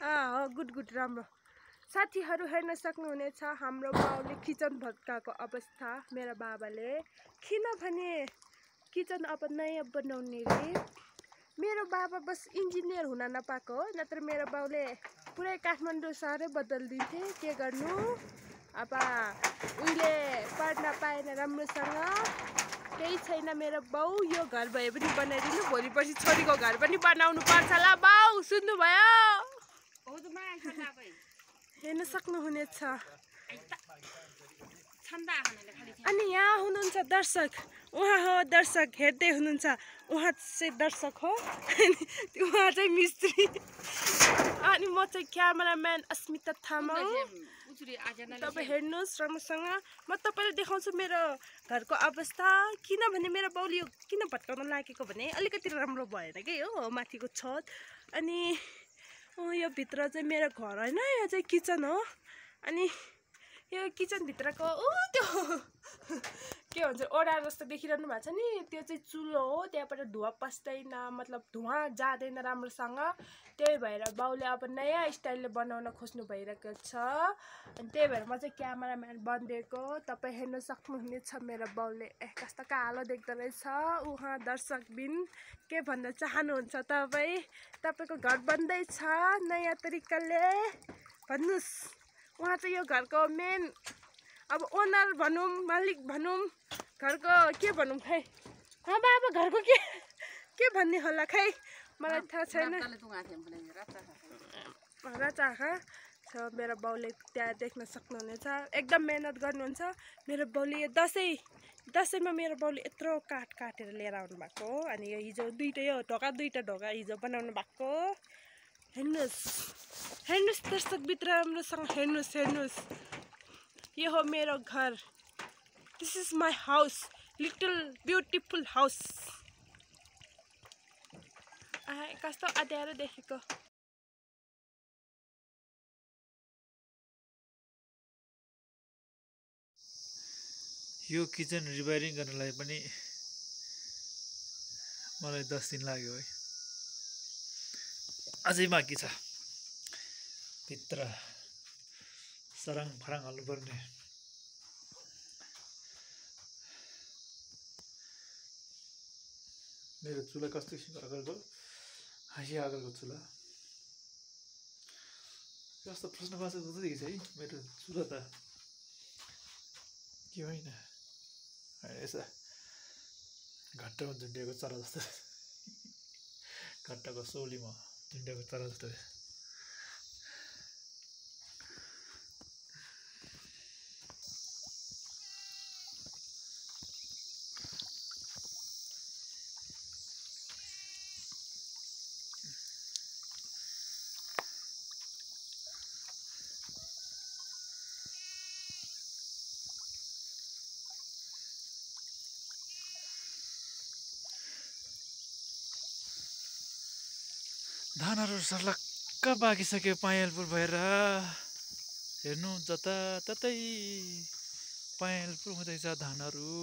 हो गुड राम्रो साथीहरू हेर्न सक्नुहुनेछ हाम्रो बाउले किचन भत्काएको अवस्था मेरो बाबाले किनभने किचन अब नयाँ बनाउने रे मेरो बाबा बस इन्जिनियर हुन नपाएको हो नत्र मेरो बाउले पुरै काठमाडौँ सहरै बदलिदिन्थे के गर्नु अब उहिले पढ्न पाएन राम्रोसँग केही छैन मेरो बाउ यो घर भए पनि बनाइदिनु भोलि पर्सि छोरीको घर पनि बनाउनु पर्छ ल बाउ सुन्नुभयो हेर्न सक्नुहुनेछ अनि यहाँ हुनुहुन्छ दर्शक उहाँ हो दर्शक हेर्दै हुनुहुन्छ उहाँ चाहिँ दर्शक हो उहाँ चाहिँ मिस्त्री अनि म चाहिँ क्यामेराम्यान अस्मिता थामा तपाईँ हेर्नुहोस् राम्रोसँग म तपाईँलाई देखाउँछु मेरो घरको अवस्था किनभने मेरो बाउले यो किन भत्काउन लागेको भने अलिकति राम्रो भएन कि हो माथिको छत अनि यो भित्र चाहिँ मेरो घर होइन यो चाहिँ किचन हो अनि यो किचनभित्रको त्यो के भन्छ ओडा जस्तो देखिरहनु भएको छ नि त्यो चाहिँ चुलो हो त्यहाँबाट धुवा पस्दैन मतलब धुवा जाँदैन राम्रोसँग त्यही भएर बाउले अब नयाँ स्टाइलले बनाउन खोज्नु भइरहेको छ अनि त्यही भएर म चाहिँ क्यामेराम्यान बनिदिएको तपाईँ हेर्न सक्नुहुनेछ मेरो बाउले कस्तो कालो देख्दो रहेछ उहाँ दर्शकबिन के भन्न चाहनुहुन्छ तपाईँको घर बन्दैछ नयाँ तरिकाले भन्नुहोस् उहाँ चाहिँ यो घरको मेन अब ओनर भनौँ मालिक भनौँ घरको के भनौँ खै बाबा घरको के भन्ने होला खै मलाई थाहा छैन राचा छ मेरो बाउले त्यहाँ देख्न सक्नुहुनेछ एकदम मेहनत गर्नुहुन्छ मेरो बाउले यो दसैँमा मेरो बाउले यत्रो काठ काटेर लिएर आउनु भएको अनि यो हिजो दुईटा ढोका हिजो बनाउनु भएको हेर्नुहोस् दर्शकभित्र राम्रोसँग हेर्नुहोस् यो हो मेरो घर this is my house little beautiful house कस्तो अँध्यारो देखेको यो किचन रिपेयरिङ गर्नलाई पनि मलाई 10 दिन लाग्यो है अझै बाँकी छ भित्र सरङ फराङ हाल्नुपर्ने मेरो चुला कस्तो किसिमको अगाडिको हाँसी अगाडिको चुला कस्तो प्रश्नवाचक जस्तो देखिन्छ है मेरो चुला त के होइन यसो घट्टामा झुन्डिएको चरा जस्तो घट्टाको सौलीमा झुन्डिएको चरा जस्तो धानहरू सर्लक्क पाकिसक्यो पायलपुर भएर हेर्नु जताततै पायलपुर हुँदैछ धानहरू